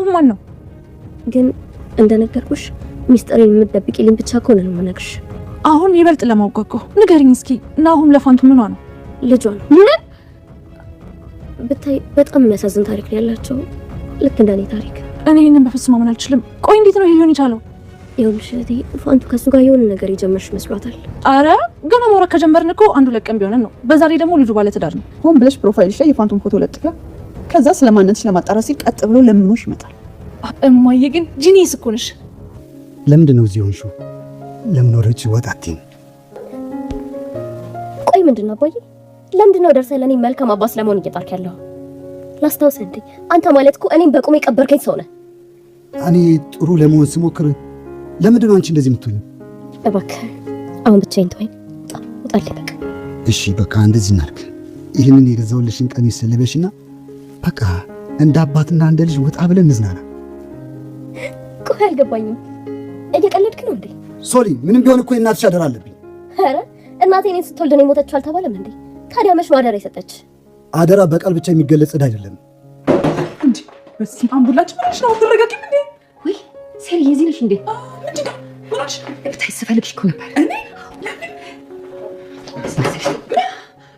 ናሆም ማን ነው? ግን እንደነገርኩሽ ሚስጥሬን የምትደብቂልኝ ብቻ ከሆነ ነው የምነግርሽ። አሁን ይበልጥ ለማውቀቅ ንገሪኝ እስኪ። ናሆም ለፋንቱ ምኗ ነው? ልጇ ነው። ምን ብታይ በጣም የሚያሳዝን ታሪክ ነው ያላቸው፣ ልክ እንደኔ ታሪክ። እኔ ይሄንን በፍጹም ማመን አልችልም። ቆይ እንዴት ነው ይሄ ሊሆን የቻለው? ይኸውልሽ እህቴ ፋንቱ ከሱ ጋር የሆነ ነገር የጀመርሽ መስሏታል። አረ ገና ማውራት ከጀመርን እኮ አንዱ ለቀን ቢሆን ነው። በዛ ላይ ደግሞ ልጁ ባለ ትዳር ነው። ሆን ብለሽ ፕሮፋይልሽ ላይ የፋንቱን ፎቶ ለጥፈ ከዛ ስለማንነትሽ ለማጣራት ሲል ቀጥ ብሎ ለምኖሽ ይመጣል። እማዬ ግን ጂኒስ እኮ ነሽ። ለምንድን ነው እዚህ ሆንሽው? ለምን ወረጭ ወጣቲ? ቆይ ምንድን ነው አባዬ? ለምንድን ነው ደርሰህ ለኔ መልካም አባስ ለመሆን እየጣርክ ያለው? ላስታውስ እንዴ አንተ ማለት እኮ እኔን በቁሜ ቀበርከኝ ሰው ነህ። እኔ ጥሩ ለመሆን ስሞክር ለምንድን ነው አንቺ እንደዚህ የምትሆኚ? እባክህ አሁን ብቻዬን ተወኝ። ውጣልኝ በቃ። እሺ በቃ እንደዚህ እናድርግ። ይህንን የገዛሁልሽን ቀሚስ ልበሽና በቃ እንደ አባትና እንደ ልጅ ወጣ ብለን እንዝናና። ቆይ አልገባኝም። እየቀለድክ ነው እንዴ? ሶሊ ምንም ቢሆን እኮ የእናትሽ አደራ አለብኝ። ኧረ እናቴ እኔን ስትወልድ ነው የሞተችው አልተባለም እንዴ? ታዲያ መች ነው አደራ የሰጠች? አደራ በቃል ብቻ የሚገለጽ አይደለም እንዴ። በስመ አብ ሁላችሁ ምንሽ ነው ተረጋግጥ እንዴ? ወይ ሴሪ የዚህ ነሽ እንዴ? ምንድን ነው ወራሽ? ብታይ ስፈልግሽ እኮ ነበር። እኔ ለምን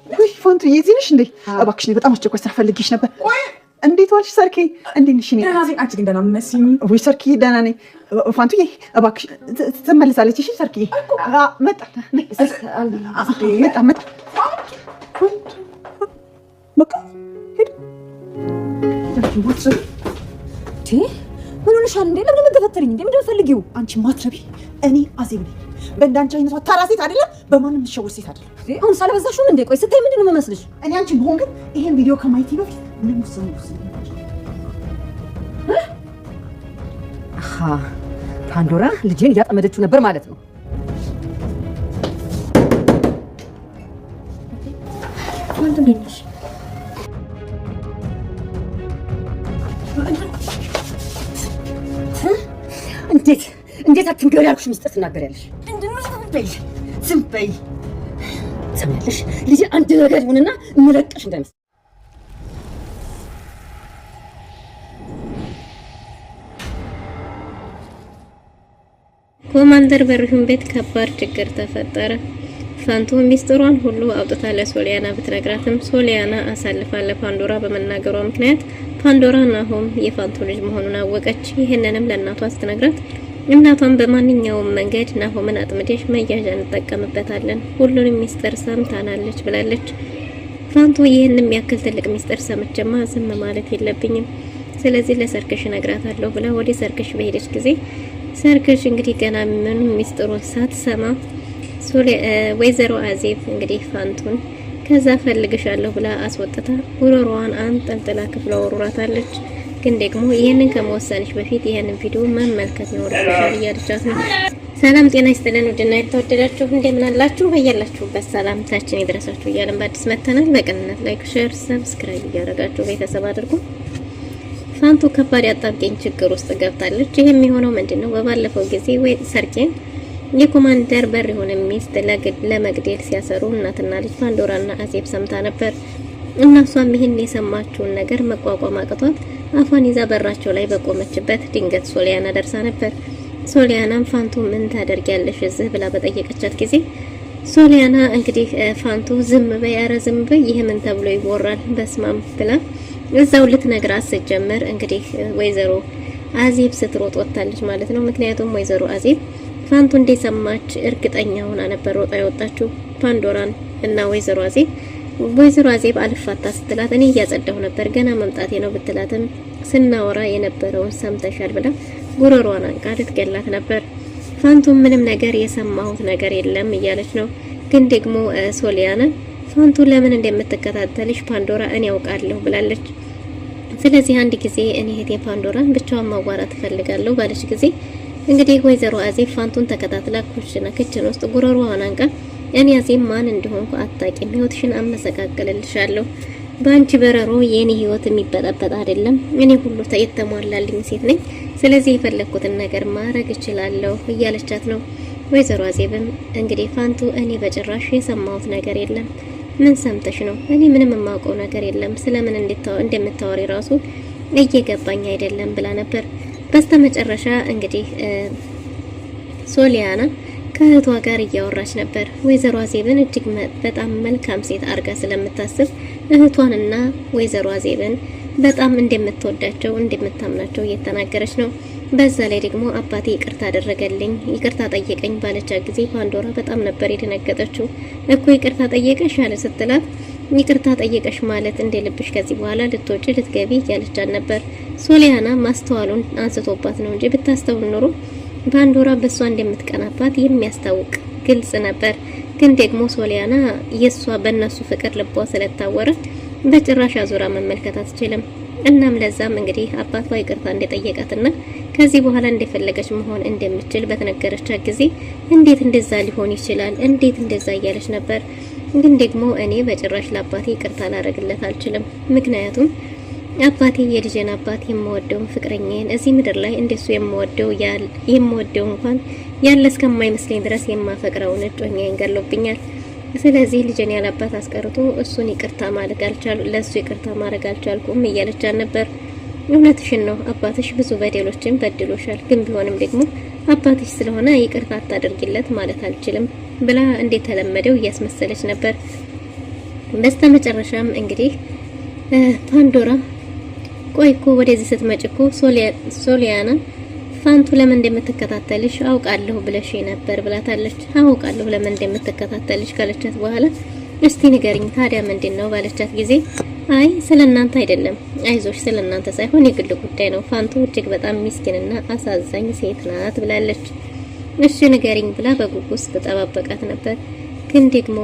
ወይ ፋንቱ የዚህ ነሽ እንዴ? እባክሽ በጣም አስቸኳይ ስራ ፈልጌሽ ነበር። እንዴት ዋልሽ ሰርኬ? እንዴት ነሽ? ደህና ነኝ። አንቺ ግን ደህና መስኝ ወይ ሰርኬ? ደህና ነኝ። ፋንቱዬ እባክሽ ትመለሳለች። እሺ ሰርኬ መጣ መጣ በቃ ሄድ ምን ሆነሻል እንዴ? ለምን የምትገፈተሪኝ እንዴ? ምንድን ነው ፈልጊው? አንቺ ማትረቢ። እኔ አዜብ ነኝ። በእንዳንቺ አይነቷ ተራ ሴት አይደለም፣ በማንም የምትሸወር ሴት አይደለም። አሁን ሳልበዛሽም እንዴ? ቆይ ስታይ ምንድን ነው የምመስልሽ? እኔ አንቺ ብሆን ግን ይሄን ቪዲዮ ከማየቴ በፊት ምንም ውሳኔ ፓንዶራ ልጄን እያጠመደችው ነበር ማለት ነው። ወንድም ነሽ? እንዴት አትንገሪ ያልኩሽ ሚስጥር ትናገሪያለሽ? ዝም በይ። ሰማያለሽ? ልጄ አንድ ነገር ይሁንና እንለቀሽ እንዳይመስል። ኮማንደር በርሁን ቤት ከባድ ችግር ተፈጠረ። ፋንቱ ሚስጥሯን ሁሉ አውጥታ ለሶሊያና ብትነግራትም ሶሊያና አሳልፋ ለፓንዶራ በመናገሯ ምክንያት ፓንዶራ ናሆም የፋንቱ ልጅ መሆኑን አወቀች። ይሄንንም ለእናቷ ስትነግራት እናቷን በማንኛውም መንገድ ናሆምን አጥምደሽ መያዣ እንጠቀምበታለን፣ ሁሉንም ሚስጥር ሰምታናለች ብላለች። ፋንቱ ይሄንን ያክል ትልቅ ሚስጥር ሰምቼማ ዝም ማለት የለብኝም፣ ስለዚህ ለሰርክሽ እነግራታለሁ ብላ ወደ ሰርክሽ በሄደች ጊዜ ሰርክሽ እንግዲህ ገና ምንም ሚስጥሩን ሳትሰማ ወይዘሮ አዜብ እንግዲህ ፋንቱን ከዛ ፈልግሻለሁ ብላ አስወጥታ ጉሮሮዋን አንጠልጥላ ክፍለ ወሩራታለች። ግን ደግሞ ይሄንን ከመወሰንሽ በፊት ይሄንን ቪዲዮ መመልከት ይኖርብሻል እያለቻት ነው። ሰላም ጤና ይስጥልን ውድና የተወደዳችሁ እንደምን አላችሁ? በያላችሁበት ሰላምታችን ይድረሳችሁ እያልን በአዲስ መተናል። በቅንነት ላይክ፣ ሼር፣ ሰብስክራይብ እያደረጋችሁ ቤተሰብ አድርጉ። ፋንቱ ከባድ አጣብቂኝ ችግር ውስጥ ገብታለች። ይሄ የሚሆነው ምንድነው? በባለፈው ጊዜ ወይ ሰርኬን የኮማንደር በርሁን ሚስት ለመግደል ሲያሰሩ እናትና ልጅ ፓንዶራና አዜብ ሰምታ ነበር። እናሷም ይሄን የሰማችውን ነገር መቋቋም አቅቷት አፏን ይዛ በራቸው ላይ በቆመችበት ድንገት ሶሊያና ደርሳ ነበር። ሶሊያናም ፋንቱ ምን ታደርጊያለሽ እዚህ ብላ በጠየቀቻት ጊዜ ሶሊያና እንግዲህ ፋንቱ ዝም በይ፣ ኧረ ዝም በይ፣ ይሄ ምን ተብሎ ይወራል በስማም ብላ እዛው ልትነግራት ስትጀምር እንግዲህ ወይዘሮ አዜብ ስትሮጥ ወጣለች ማለት ነው። ምክንያቱም ወይዘሮ አዜብ ፋንቱ እንደሰማች እርግጠኛ ሆና ነበር ወጣ የወጣችው ፓንዶራን እና ወይዘሮ አዜብ አልፋታ ስትላት እኔ እያጸዳሁ ነበር ገና መምጣቴ ነው ብትላትም ስናወራ የነበረውን ሰምተሻል ብላ ጉሮሮዋን አንቃ ልትገላት ነበር። ፋንቱ ምንም ነገር የሰማሁት ነገር የለም እያለች ነው። ግን ደግሞ ሶሊያና ፋንቱ ለምን እንደምትከታተልሽ ፓንዶራ እኔ ያውቃለሁ ብላለች። ስለዚህ አንድ ጊዜ እኔ እህቴ ፓንዶራን ብቻዋን ማዋራት ፈልጋለሁ ባለች ጊዜ እንግዲህ ወይዘሮ አዜብ ፋንቱን ተከታትላ ክችን ውስጥ ጉሮሮዋን አንቃ እኔ አዜብ ማን እንደሆንኩ አታውቂም፣ ህይወትሽን አመሰቃቀልልሻለሁ፣ በአንቺ በረሮ የኔ ህይወት የሚበጠበጥ አይደለም፣ እኔ ሁሉ የተሟላልኝ ሴት ነኝ፣ ስለዚህ የፈለኩትን ነገር ማድረግ እችላለሁ እያለቻት ነው። ወይዘሮ አዜብም እንግዲህ ፋንቱ እኔ በጭራሽ የሰማሁት ነገር የለም፣ ምን ሰምተሽ ነው? እኔ ምንም የማውቀው ነገር የለም፣ ስለምን እንደምታወሪ ራሱ እየገባኝ አይደለም ብላ ነበር። በስተመጨረሻ እንግዲህ ሶሊያና ከእህቷ ጋር እያወራች ነበር። ወይዘሮ አዜብን እጅግ በጣም መልካም ሴት አርጋ ስለምታስብ እህቷንና ወይዘሮ አዜብን በጣም እንደምትወዳቸው እንደምታምናቸው እየተናገረች ነው። በዛ ላይ ደግሞ አባቴ ይቅርታ አደረገልኝ፣ ይቅርታ ጠየቀኝ ባለቻ ጊዜ ፓንዶራ በጣም ነበር የደነገጠችው። እኮ ይቅርታ ጠየቀሽ አለ ስትላት ይቅርታ ጠየቀሽ ማለት እንደ ልብሽ ከዚህ በኋላ ልትወጪ ልትገቢ እያለቻት ነበር። ሶሊያና ማስተዋሉን አንስቶባት ነው እንጂ ብታስተውል ኖሮ ፓንዶራ በሷ እንደምትቀናባት የሚያስታውቅ ግልጽ ነበር። ግን ደግሞ ሶሊያና የሷ በእነሱ ፍቅር ልቧ ስለታወረ በጭራሽ አዙራ መመልከት አትችልም። እናም ለዛም እንግዲህ አባቷ ይቅርታ እንደጠየቃትና ከዚህ በኋላ እንደፈለገች መሆን እንደምትችል በተነገረቻት ጊዜ እንዴት እንደዛ ሊሆን ይችላል? እንዴት እንደዛ እያለች ነበር። ግን ደግሞ እኔ በጭራሽ ለአባቴ ይቅርታ ላደርግለት አልችልም። ምክንያቱም አባቴ የልጄን አባት የምወደውን ፍቅረኛዬን እዚህ ምድር ላይ እንደሱ የምወደው እንኳን ያለ እስከማይመስለኝ ድረስ የማፈቅረውን እጮኛዬን ገሎብኛል። ስለዚህ ልጄን ያለ አባት አስቀርቶ እሱን ይቅርታ ማድረግ ለሱ ይቅርታ ማድረግ አልቻልኩም እያለቻት ነበር። እውነትሽን ነው፣ አባትሽ ብዙ በደሎችን በድሎሻል። ግን ቢሆንም ደግሞ አባትሽ ስለሆነ ይቅርታ አታደርጊለት ማለት አልችልም ብላ እንደተለመደው እያስመሰለች ነበር። በስተመጨረሻም እንግዲህ ፓንዶራ ቆይ እኮ ወደዚህ ስትመጪ እኮ ሶሊያና ፋንቱ ለምን እንደምትከታተልሽ አውቃለሁ ብለሽ ነበር ብላታለች። አውቃለሁ ለምን እንደምትከታተልሽ ካለቻት በኋላ እስቲ ንገሪኝ ታዲያ ምንድነው ባለቻት ጊዜ አይ ስለናንተ አይደለም፣ አይዞሽ ስለናንተ ሳይሆን የግል ጉዳይ ነው። ፋንቱ እጅግ በጣም ምስኪንና አሳዛኝ ሴት ናት ብላለች። እሺ ንገሪኝ ብላ በጉጉት ስትጠባበቃት ነበር። ግን ደግሞ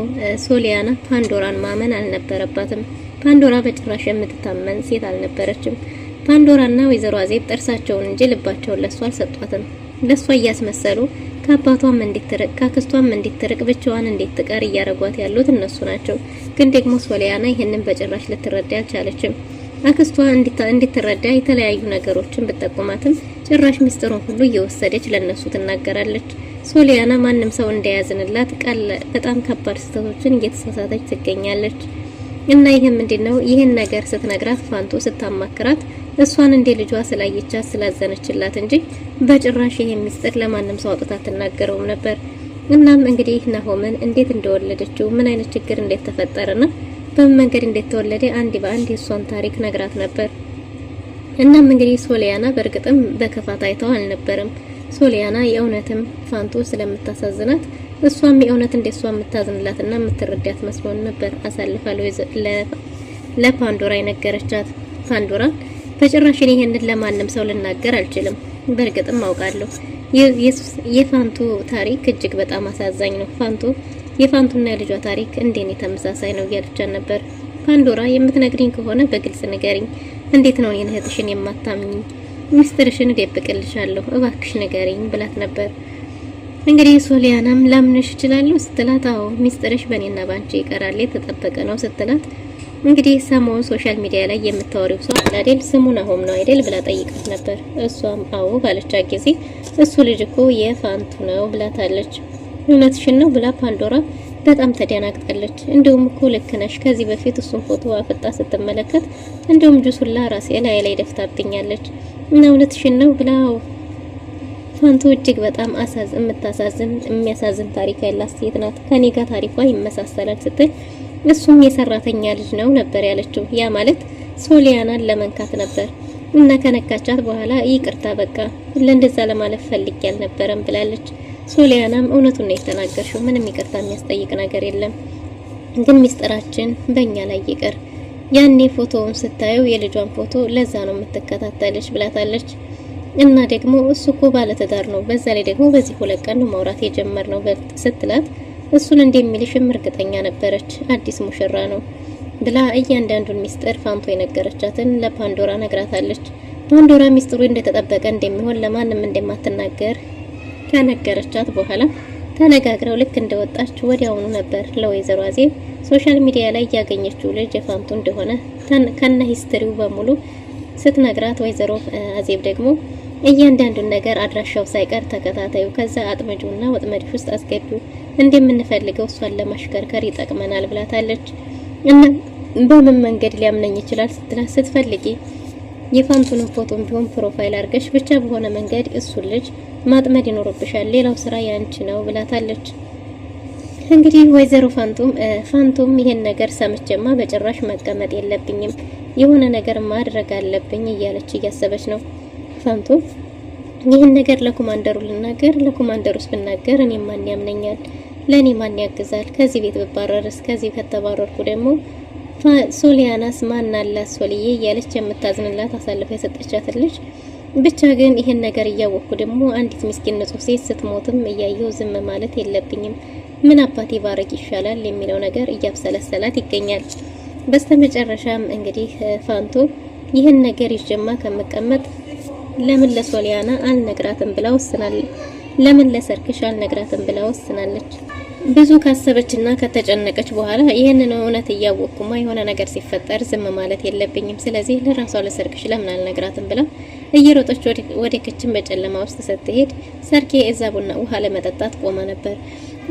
ሶሊያና ፓንዶራን ማመን አልነበረባትም። ፓንዶራ በጭራሽ የምትታመን ሴት አልነበረችም። ፓንዶራና ወይዘሮ አዜብ ጥርሳቸውን እንጂ ልባቸውን ለሷ አልሰጧትም። ለሷ እያስመሰሉ ከአባቷም እንድትርቅ ከአክስቷም እንድትርቅ ብቻዋን እንድትቀር እያረጓት ያሉት እነሱ ናቸው። ግን ደግሞ ሶሊያና ይሄንን በጭራሽ ልትረዳ አልቻለችም። አክስቷ እንድትረዳ የተለያዩ ነገሮችን ብትጠቁማትም ጭራሽ ምስጢሩን ሁሉ እየወሰደች ለነሱ ትናገራለች። ሶሊያና ማንም ሰው እንዳያዝንላት በጣም ከባድ ስህተቶችን እየተሳሳተች ትገኛለች። እና ይሄም ምንድነው ይሄን ነገር ስትነግራት ፋንቱ ስታማክራት እሷን እንደ ልጇ ስላየቻት ስላዘነችላት እንጂ በጭራሽ ይሄን ምስጢር ለማንም ሰው አውጥታ አትናገረውም ነበር። እናም እንግዲህ ናሆምን እንዴት እንደወለደችው ምን አይነት ችግር እንዴት ተፈጠረና በምን መንገድ እንዴት ተወለደ አንድ በአንድ የሷን ታሪክ ነግራት ነበር። እናም እንግዲህ ሶሊያና በእርግጥም በክፋት አይተው አልነበረም። ሶሊያና የእውነትም ፋንቱ ስለምታሳዝናት እሷም የእውነት እንደሷ የምታዝንላትና የምትረዳት መስሎን ነበር አሳልፋ ለፓንዶራ የነገረቻት። ፓንዶራ በጭራሽ ይሄንን ለማንም ሰው ልናገር አልችልም፣ በእርግጥም አውቃለሁ የፋንቱ ታሪክ እጅግ በጣም አሳዛኝ ነው። የፋንቱና የልጇ ታሪክ እንደኔ ተመሳሳይ ነው እያለቻት ነበር። ፓንዶራ የምትነግሪኝ ከሆነ በግልጽ ንገሪኝ፣ እንዴት ነው የኔ እህትሽን የማታምኚኝ? ሚስጥርሽን እደብቅልሻለሁ፣ እባክሽ ንገሪኝ ብላት ነበር። እንግዲህ ሶሊያናም ላምንሽ እችላለሁ ስትላት አዎ ሚስጥርሽ በእኔና ባንቺ ይቀራል የተጠበቀ ነው ስትላት እንግዲህ ሰሞኑን ሶሻል ሚዲያ ላይ የምታወሪው ሰው አይደል ስሙ ናሆም ነው አይደል ብላ ጠይቃት ነበር። እሷም አዎ ባለቻት ጊዜ እሱ ልጅ እኮ የፋንቱ ነው ብላታለች። እውነትሽን ነው ብላ ፓንዶራ በጣም ተደናግጣለች። እንደውም እኮ ልክ ነሽ፣ ከዚህ በፊት እሱን ፎቶ አፍጣ ስትመለከት እንደውም ጁሱላ ራሴ ላይ ደፍታብኛለች እና እውነትሽን ነው ብላ ፋንቱ እጅግ በጣም የሚያሳዝን ታሪክ ያላት ሴት ናት፣ ከኔ ጋር ታሪኳ ይመሳሰላል ስትል እሱም የሰራተኛ ልጅ ነው ነበር ያለችው። ያ ማለት ሶሊያናን ለመንካት ነበር እና ከነካቻት በኋላ ይቅርታ በቃ ለእንደዛ ለማለፍ ፈልጌ አልነበረም ብላለች። ሶሊያናም እውነቱን ነው የተናገርሽው፣ ምንም ይቅርታ የሚያስጠይቅ ነገር የለም፣ ግን ሚስጥራችን በእኛ ላይ ይቅር። ያኔ ፎቶውን ስታየው የልጇን ፎቶ ለዛ ነው የምትከታተልሽ ብላታለች። እና ደግሞ እሱ እኮ ባለትዳር ነው፣ በዛ ላይ ደግሞ በዚህ ሁለት ቀን ነው ማውራት የጀመርነው ስትላት እሱን እንደሚልሽም እርግጠኛ ነበረች፣ አዲስ ሙሽራ ነው ብላ እያንዳንዱን ሚስጥር ፋንቱ የነገረቻትን ለፓንዶራ ነግራታለች። ፓንዶራ ሚስጥሩ እንደተጠበቀ እንደሚሆን ለማንም እንደማትናገር ከነገረቻት በኋላ ተነጋግረው ልክ እንደወጣች ወዲያውኑ ነበር ለወይዘሮ አዜብ ሶሻል ሚዲያ ላይ ያገኘችው ልጅ የፋንቱ እንደሆነ ከነ ሂስትሪው በሙሉ ስትነግራት፣ ወይዘሮ አዜብ ደግሞ እያንዳንዱን ነገር አድራሻው ሳይቀር ተከታታዩ፣ ከዛ አጥመጁና ወጥመድሽ ውስጥ አስገቢው፣ እንደምንፈልገው እሷን ለማሽከርከር ይጠቅመናል ብላታለች። እና በምን መንገድ ሊያምነኝ ይችላል ስትላት ስትፈልጊ የፋንቱንም ፎቶም ቢሆን ፕሮፋይል አድርገሽ ብቻ በሆነ መንገድ እሱን ልጅ ማጥመድ ይኖርብሻል፣ ሌላው ስራ ያንቺ ነው ብላታለች። እንግዲህ ወይዘሮ ፋንቱም ይሄን ነገር ሰምቼማ በጭራሽ መቀመጥ የለብኝም የሆነ ነገር ማድረግ አለብኝ እያለች እያሰበች ነው። ፋንቱ ይህን ነገር ለኮማንደሩ ልናገር፣ ለኮማንደሩስ ብናገር እኔ ማን ያምነኛል? ለኔ ማን ያግዛል? ከዚህ ቤት ብባረርስ? ከዚህ ከተባረርኩ ደግሞ ሶሊያናስ ማን አላት? ሶልዬ እያለች የምታዝንላት አሳልፋ የሰጠቻት ልጅ ብቻ ግን ይህን ነገር እያወቅኩ ደግሞ አንዲት ምስኪን ንጹህ ሴት ስትሞትም እያየው ዝም ማለት የለብኝም። ምን አባቴ ባረግ ይሻላል የሚለው ነገር እያብሰለሰላት ይገኛል። በስተመጨረሻም እንግዲህ ፋንቱ ይህን ነገር ይጀማ ከመቀመጥ ለምን ለሶሊያና አልነግራትም ብላ ወስናለች። ለምን ለሰርክሽ አልነግራትም ብላ ወስናለች። ብዙ ካሰበችና ከተጨነቀች በኋላ ይህንን እውነት እያወቅኩማ የሆነ ነገር ሲፈጠር ዝም ማለት የለብኝም፣ ስለዚህ ለራሷ ለሰርክሽ ለምን አልነግራትም ብላ እየሮጠች ወደ ክችን በጨለማ ውስጥ ስትሄድ ሰርኬ እዛ ቡና ውሃ ለመጠጣት ቆማ ነበር።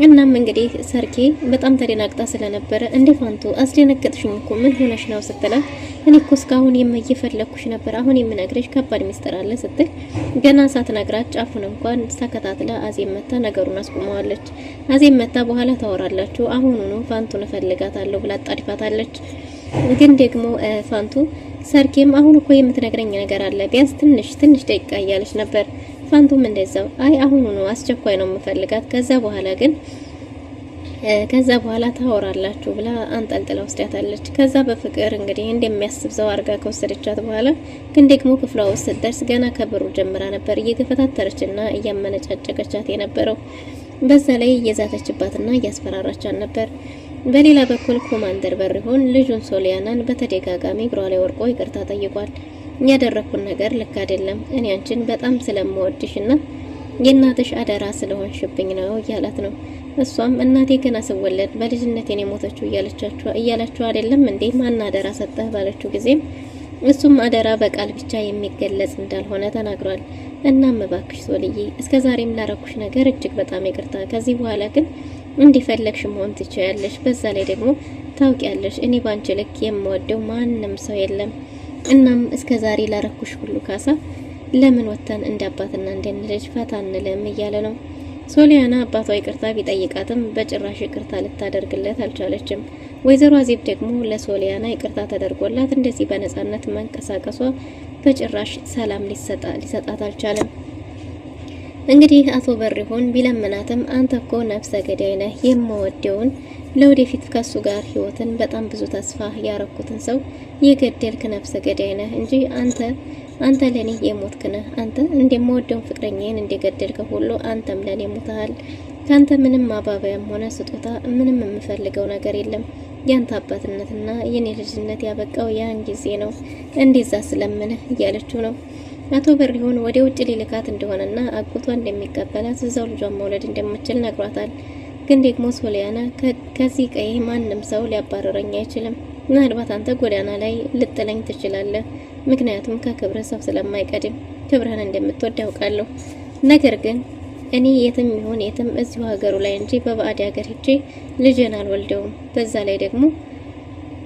እናም እንግዲህ ሰርኬ በጣም ተደናግጣ ስለነበረ እንዴ ፋንቱ አስደነገጥሽኝ እኮ ምን ሆነሽ ነው ስትላት፣ እኔ እኮ እስካሁን የምየፈለኩሽ ነበር፣ አሁን የምነግርሽ ከባድ ሚስጥር አለ ስትል ገና ሳትነግራት ጫፉን እንኳን ተከታትላ አዜብ መታ ነገሩን አስቆመዋለች። አዜብ መታ በኋላ ታወራላችሁ፣ አሁኑኑ ፋንቱን እፈልጋታለሁ ብላ አጣድፋታለች። ግን ደግሞ ፋንቱ ሰርኬም አሁን እኮ የምትነግረኝ ነገር አለ ቢያንስ ትንሽ ደቂቃ እያለች ነበር። ፋንቱም እንደዛው አይ አሁኑኑ አስቸኳይ ነው የምፈልጋት፣ ከዛ በኋላ ታወራላችሁ ብላ አንጠልጥላ ወስዳታለች። ከዛ በፍቅር እንግዲህ እንደሚያስብ ሰው አርጋ ከወሰደቻት በኋላ ግን ደግሞ ክፍሏ ውስጥ ስትደርስ ገና ከብሩ ጀምራ ነበር እየገፈታተረችና እያመነጫጨቀቻት የነበረው። በዛ ላይ እየዛተችባትና እያስፈራራቻት ነበር። በሌላ በኩል ኮማንደር በሪሆን ልጁን ሶሊያናን በተደጋጋሚ እግሯ ላይ ወርቆ ይቅርታ ጠይቋል። ያደረኩን ነገር ልክ አይደለም፣ እኔ አንቺን በጣም ስለምወድሽና የእናትሽ አደራ ስለሆንሽብኝ ነው እያላት ነው። እሷም እናቴ ገና ስወለድ በልጅነቴ ነው የሞተችው እያላችሁ አይደለም እንዴ ማን አደራ ሰጠህ ባለችው ጊዜም እሱም አደራ በቃል ብቻ የሚገለጽ እንዳልሆነ ተናግሯል። እናም እባክሽ ሶልዬ እስከዛሬም ላረኩሽ ነገር እጅግ በጣም ይቅርታ፣ ከዚህ በኋላ ግን እንዲፈለግሽ መሆን ትችያለሽ። በዛ ላይ ደግሞ ታውቂያለሽ እኔ ባንቺ ልክ የምወደው ማንም ሰው የለም። እናም እስከዛሬ ላረኩሽ ሁሉ ካሳ ለምን ወተን እንደ አባትና እንደ ልጅ ፈታ እንለም እያለ ነው። ሶሊያና አባቷ ይቅርታ ቢጠይቃትም በጭራሽ ይቅርታ ልታደርግለት አልቻለችም። ወይዘሮ አዜብ ደግሞ ለሶሊያና ይቅርታ ተደርጎላት እንደዚህ በነጻነት መንቀሳቀሷ በጭራሽ ሰላም ሊሰጣት አልቻለም። እንግዲህ አቶ በሪሆን ቢለምናትም አንተ እኮ ነፍሰ ገዳይ ነህ፣ የምወደውን ለወደፊት ከሱ ጋር ህይወትን በጣም ብዙ ተስፋ ያረኩትን ሰው የገደልክ ነፍሰ ገዳይ ነህ እንጂ አንተ ለኔ የሞትክ ነህ። አንተ እንደምወደውን ፍቅረኛዬን እንደገደልከው ሁሉ አንተም ለኔ ሞተሃል። ካንተ ምንም ማባበያም ሆነ ስጦታ ምንም የምፈልገው ነገር የለም። ያንተ አባትነትና የኔ ልጅነት ያበቃው ያን ጊዜ ነው። እንደዛ ስለምንህ እያለችው ነው። አቶ በሪሆን ወደ ውጭ ሊልካት እንደሆነና አጎቷ እንደሚቀበላት እዛው ልጇን መውለድ እንደምትችል ነግሯታል። ግን ደግሞ ሶሊያና ከዚህ ቀይ ማንም ሰው ሊያባረረኝ አይችልም። ምናልባት አንተ ጎዳና ላይ ልጥለኝ ትችላለህ፣ ምክንያቱም ከክብረ ሰው ስለማይቀድም ክብረን እንደምትወድ ያውቃለሁ። ነገር ግን እኔ የትም ይሁን የትም እዚሁ ሀገሩ ላይ እንጂ በባዕድ ሀገር ሄጄ ልጅን አልወልደውም። በዛ ላይ ደግሞ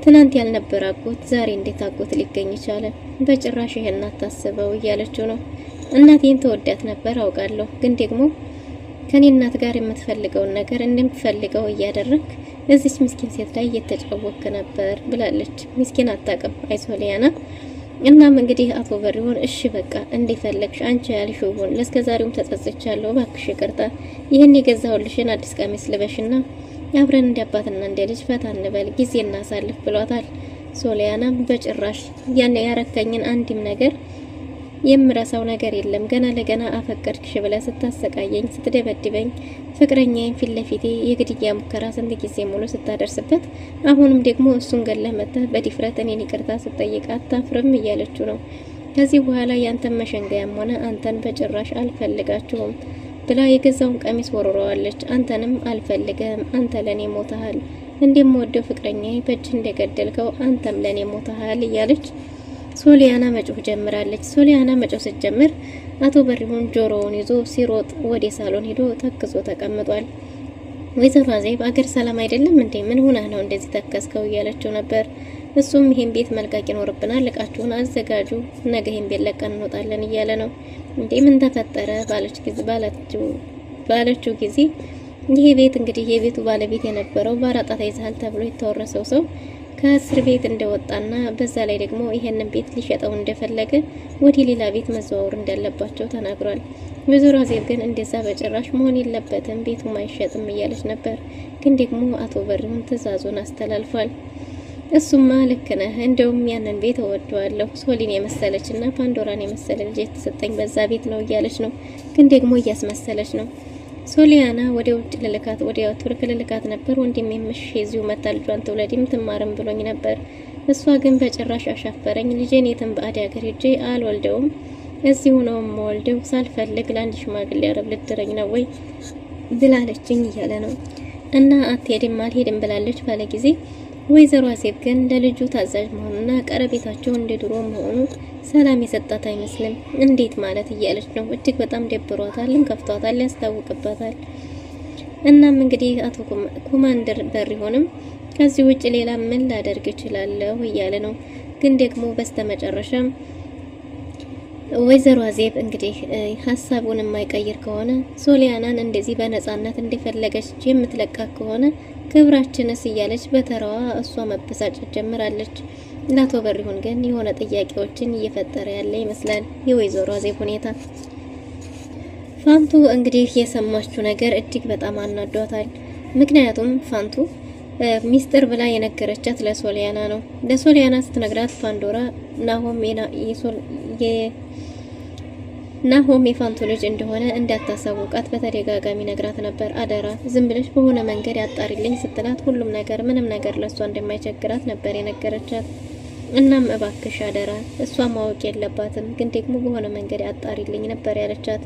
ትናንት ያልነበረ አጎት ዛሬ እንዴት አጎት ሊገኝ ይችላል? በጭራሽ ይሄን አታስበው እያለችው ነው። እናቴን ተወዳት ነበር አውቃለሁ፣ ግን ደግሞ ከኔ እናት ጋር የምትፈልገውን ነገር እንደምትፈልገው እያደረክ እዚች ምስኪን ሴት ላይ እየተጫወክ ነበር ብላለች። ምስኪን አታውቅም አይሶሊያና። እናም እንግዲህ አቶ በሪሆን እሺ በቃ እንደፈለግሽ አንቺ ያልሽው ይሁን፣ ለስከዛሬውም ተጸጽቻለሁ፣ እባክሽ ይቅርታ፣ ይሄን የገዛሁልሽን አዲስ ቀሚስ ልበሽና አብረን እንደ አባትና እንደ ልጅ ፈታ እንበል፣ ጊዜ እናሳልፍ ብሏታል። ሶሊያናም በጭራሽ ያን ያረከኝን አንድም ነገር የምረሳው ነገር የለም፣ ገና ለገና አፈቀድክሽ ብለህ ስታሰቃየኝ ስትደበድበኝ ፍቅረኛዬን ፊት ለፊቴ የግድያ ሙከራ ስንት ጊዜ ሙሉ ስታደርስበት አሁንም ደግሞ እሱን ገለህ መተህ በድፍረት እኔን ይቅርታ ስትጠይቅ አታፍርም እያለችው ነው። ከዚህ በኋላ ያንተን መሸንገያም ሆነ አንተን በጭራሽ አልፈልጋችሁም ብላ የገዛውን ቀሚስ ወርወረዋለች። አንተንም አልፈልገም፣ አንተ ለኔ ሞተሃል፣ እንደምወደው ፍቅረኛዬ በእጅ እንደገደልከው አንተም ለኔ ሞተሃል እያለች ሶሊያና መጮህ ጀምራለች። ሶሊያና መጮህ ስትጀምር አቶ በሪሆን ጆሮውን ይዞ ሲሮጥ ወደ ሳሎን ሄዶ ተክዞ ተቀምጧል። ወይዘሮ አዜብ አገር ሰላም አይደለም እንዴ? ምን ሆነህ ነው እንደዚህ ተከስከው እያለችው ነበር። እሱም ይሄን ቤት መልቀቅ ይኖርብናል፣ እቃችሁን አዘጋጁ፣ ነገ ይሄን ቤት ለቀን እንወጣለን እያለ ነው። እንዴ ምን ተፈጠረ ባለችው ጊዜ ይሄ ቤት እንግዲህ የቤቱ ባለቤት የነበረው በአራጣ ተይዟል ተብሎ የተወረሰው ሰው ከእስር ቤት እንደወጣና በዛ ላይ ደግሞ ይሄንን ቤት ሊሸጠው እንደፈለገ ወደ ሌላ ቤት መዘዋወር እንዳለባቸው ተናግሯል። ወይዘሮ አዜብ ግን እንደዛ በጭራሽ መሆን የለበትም ቤቱም አይሸጥም እያለች ነበር። ግን ደግሞ አቶ በሪሁን ትዕዛዙን አስተላልፏል። እሱማ ልክ ነህ፣ እንደውም ያንን ቤት እወደዋለሁ፣ ሶሊን የመሰለችና ፓንዶራን የመሰለ ልጅ የተሰጠኝ በዛ ቤት ነው እያለች ነው። ግን ደግሞ እያስመሰለች ነው። ሶሊያና ወደ ውጭ ልልካት ወደ ቱርክ ልልካት ነበር። ወንድሜ ምሽ እዚሁ መታ ልጇን ትውለድም ትማርም ብሎኝ ነበር። እሷ ግን በጭራሽ አሻፈረኝ። ልጄን የትም ባዕድ ሀገር ሄጄ አልወልደውም፣ እዚሁ ነው የምወልደው፣ ሳልፈልግ ለአንድ ሽማግሌ አረብ ልትረኝ ነው ወይ ብላለችኝ እያለ ነው። እና አትሄድም አልሄድም ብላለች ባለ ጊዜ ወይዘሮ አዜብ ግን ለልጁ ታዛዥ መሆኑና ቀረቤታቸው እንደ ድሮ መሆኑ ሰላም የሰጣት አይመስልም። እንዴት ማለት እያለች ነው። እጅግ በጣም ደብሯታልም ከፍቷታል፣ ያስታውቅባታል። እናም እንግዲህ አቶ ኮማንደር በሪሁንም ከዚህ ውጭ ሌላ ምን ላደርግ እችላለሁ እያለ ነው። ግን ደግሞ በስተመጨረሻም ወይዘሮ አዜብ እንግዲህ ሀሳቡን የማይቀይር ከሆነ ሶሊያናን እንደዚህ በነጻነት እንደፈለገች የምትለቃት ከሆነ ክብራችንስ እያለች በተራዋ እሷ መበሳጨት ጀምራለች። ለአቶ በሪሁን ግን የሆነ ጥያቄዎችን እየፈጠረ ያለ ይመስላል የወይዘሮ አዜብ ሁኔታ። ፋንቱ እንግዲህ የሰማችው ነገር እጅግ በጣም አናዷታል። ምክንያቱም ፋንቱ ሚስጥር ብላ የነገረቻት ለሶሊያና ነው። ለሶሊያና ስትነግራት ፓንዶራ ናሆም የፋንቱ ልጅ እንደሆነ እንዳታሳውቃት በተደጋጋሚ ነግራት ነበር። አደራ ዝም ብለሽ በሆነ መንገድ ያጣሪልኝ ስትላት ሁሉም ነገር ምንም ነገር ለሷ እንደማይቸግራት ነበር የነገረቻት። እናም እባክሽ አደራ እሷ ማወቅ የለባትም ግን ደግሞ በሆነ መንገድ ያጣሪልኝ ነበር ያለቻት።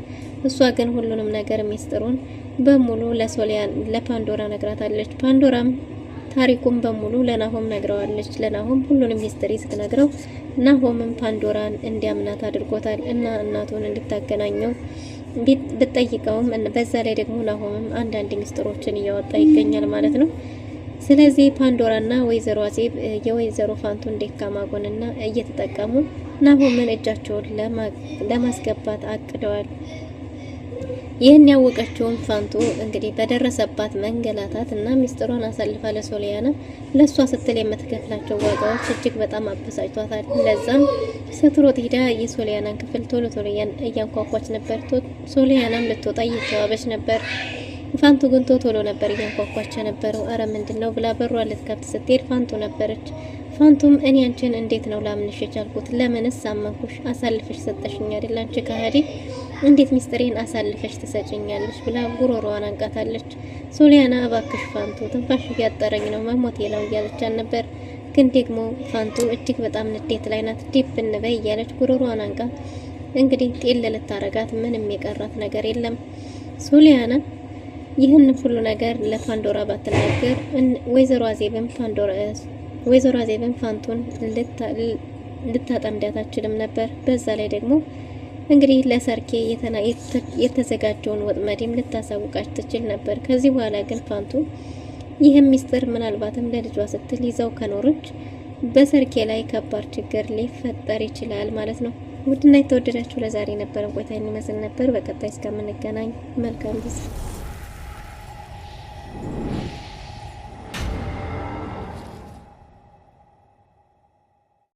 እሷ ግን ሁሉንም ነገር ሚስጥሩን በሙሉ ለፓንዶራ ነግራታለች። ፓንዶራም ታሪኩን በሙሉ ለናሆም ነግረዋለች። ለናሆም ሁሉንም ሂስትሪ ስትነግረው ናሆምም ፓንዶራን እንዲያምናት አድርጎታል እና እናቱን እንድታገናኘው ብትጠይቀውም በዛ ላይ ደግሞ ናሆምም አንዳንድ ሚስጥሮችን እያወጣ ይገኛል ማለት ነው። ስለዚህ ፓንዶራና ወይዘሮ አዜብ የወይዘሮ ፋንቱን ደካማ ጎንና እየተጠቀሙ ናሆምን እጃቸውን ለማስገባት አቅደዋል። ይህን ያወቀችውን ፋንቱ እንግዲህ በደረሰባት መንገላታት እና ሚስጥሯን አሳልፋ ለሶሊያና ለሷ ስትል የምትከፍላቸው ዋጋዎች እጅግ በጣም አበሳጭቷታል። ለዛም ስትሮጥ ሄዳ የሶሊያናን ክፍል ቶሎ እያንኳኳች ነበር። ሶሊያናም ልትወጣ እየተዋበች ነበር። ፋንቱ ግን ቶሎ ነበር እያንኳኳች ነበረው። አረ ምንድነው ብላ በሯን ልትከፍት ስትሄድ ፋንቱ ነበረች። ፋንቱም እኔ አንቺን እንዴት ነው ላምንሽ የቻልኩት? ለምንስ አመንኩሽ? አሳልፈሽ ሰጠሽኝ አይደል? አንቺ ካህዲ እንዴት ሚስጥሬን አሳልፈሽ ትሰጭኛለሽ? ብላ ጉሮሮዋን አንቃታለች። ሶሊያና እባክሽ ፋንቱ ትንፋሽ እያጠረኝ ነው መሞቴ ነው እያለቻት ነበር። ግን ደግሞ ፋንቱ እጅግ በጣም ንዴት ላይ ናት። ዲብ እንበይ እያለች ጉሮሮዋን አንቃ እንግዲህ ጤል ልታረጋት ምንም የቀራት ነገር የለም። ሶሊያና ይህን ሁሉ ነገር ለፓንዶራ ባትናገር ወይዘሮ አዜብን ፋንቱን ልታጠምዳት አትችልም ነበር። በዛ ላይ ደግሞ እንግዲህ ለሰርኬ የተዘጋጀውን ወጥመድም ልታሳውቃች ትችል ነበር። ከዚህ በኋላ ግን ፋንቱ ይህም ሚስጥር ምናልባትም ለልጇ ስትል ይዛው ከኖረች በሰርኬ ላይ ከባድ ችግር ሊፈጠር ይችላል ማለት ነው። ውድና የተወደዳችሁ ለዛሬ ነበረን ቆይታ የሚመስል ነበር። በቀጣይ እስከምንገናኝ መልካም ጊዜ